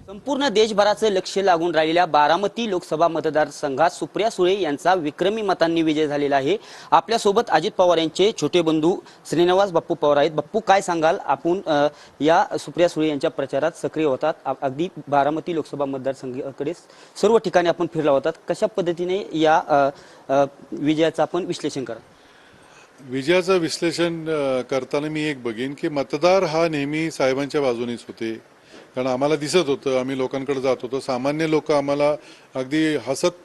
संपूर्ण देशभराचं लक्ष लागून राहिलेल्या बारामती लोकसभा मतदारसंघात सुप्रिया सुळे यांचा विक्रमी मतांनी विजय झालेला आहे। आपल्या सोबत अजित पवार यांचे छोटे बंधू श्रीनिवास बाप्पू पवार आहेत। बाप्पू, काय सांगाल? आपण या सुप्रिया सुळे यांच्या प्रचारात सक्रिय होतात, अगदी बारामती लोकसभा मतदारसंघाकडे सर्व ठिकाणी आपण फिरला होतात। कशा पद्धतीने या विजयाचं आपण विश्लेषण करा? विजयाचं विश्लेषण करताना मी एक बघेन की मतदार हा नेहमी साहेबांच्या बाजूनेच होते, कारण आम्हाला दिसत होतं, आम्ही लोकांकडे जात होतो, सामान्य लोक आम्हाला अगदी हसत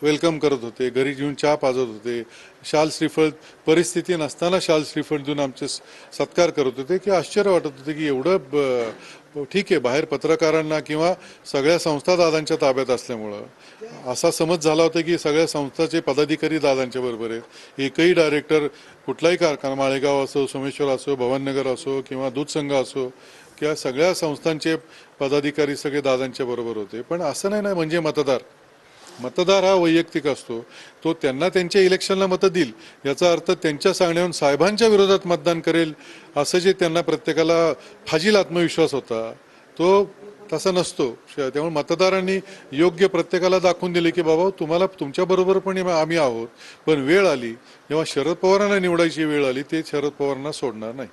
वेलकम करत होते, घरी घेऊन चहा पाजत होते, शाल श्रीफळ परिस्थिती नसताना शाल श्रीफळ देऊन आमचे सत्कार करत होते की आश्चर्य वाटत होते की एवढं ठीक आहे। बाहेर पत्रकारांना किंवा सगळ्या संस्था दादांच्या ताब्यात असल्यामुळं असा समज झाला होता की सगळ्या संस्थाचे पदाधिकारी दादांच्या बरोबर आहेत। एकही डायरेक्टर कुठलाही कारखाना, माळेगाव असो, सोमेश्वर असो, भवाननगर असो किंवा दूध संघ असो किंवा सगळ्या संस्थांचे पदाधिकारी सगळे दादांच्या बरोबर होते। पण असं नाही ना, म्हणजे मतदार हा वैयक्तिक असतो, तो त्यांना त्यांच्या इलेक्शनला मतं देईल याचा अर्थ त्यांच्या सांगण्यावरून साहेबांच्या विरोधात मतदान करेल असं जे त्यांना प्रत्येकाला फाजील आत्मविश्वास होता तो तसा नसतो। त्यामुळे मतदारांनी योग्य प्रत्येकाला दाखवून दिले की बाबा तुम्हाला तुमच्या बरोबर पण आम्ही आहोत, पण वेळ आली जेव्हा शरद पवारांना निवडायची वेळ आली ते शरद पवारांना सोडणार नाही।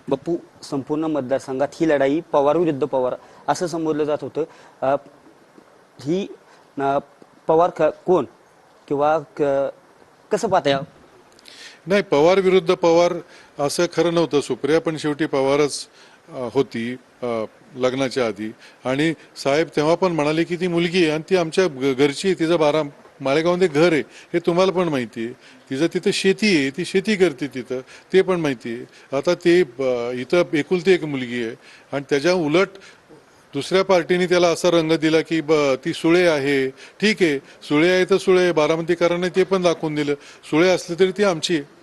बाप्पू, संपूर्ण मतदारसंघात ही लढाई पवार विरुद्ध पवार असं संबोधलं जात होतं। ही पवार कोण किंवा कसं पाहता? नाही, पवार विरुद्ध पवार असं खरं नव्हतं। सुप्रिया पण शेवटी पवारच होती लग्नाच्या आधी, आणि साहेब तेव्हा पण म्हणाले की ती मुलगी आहे आणि ती आमच्या घरची आहे, तिचं माळेगावमध्ये घर आहे हे तुम्हाला पण माहिती आहे, तिचं तिथं शेती आहे, ती शेती करते तिथं, ते पण माहिती आहे। आता ते इथं एकुलती एक मुलगी आहे आणि त्याच्या उलट दुसऱ्या पार्टीने त्याला असा रंग दिला की ती सुळे आहे। ठीक आहे, सुळे आहे तर सुळे, बारामतीकरांनी ते पण दाखवून दिलं, सुळे असले तरी ती आमची आहे।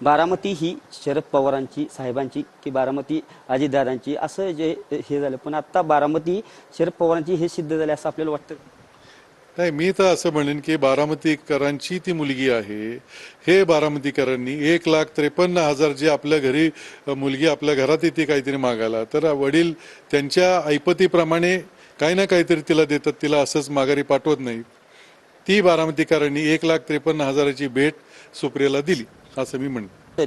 बारामती ही शरद पवारांची, साहेबांची की बारामती अजितदादांची असं जे हे झालं, पण आता बारामती शरद पवारांची हे सिद्ध झाले असं आपल्याला वाटतं? नाही, मी तर असं म्हणेन की बारामतीकरांची ती मुलगी आहे। हे बारामतीकरांनी 1,53,000 जे आपल्या घरी मुलगी आपल्या घरात येते काहीतरी मागायला, तर वडील त्यांच्या ऐपतीप्रमाणे काही ना काहीतरी तिला देतात, तिला असंच माघारी पाठवत नाही। ती बारामतीकरांनी 1,53,000ची भेट सुप्रियाला दिली असं मी म्हणतो।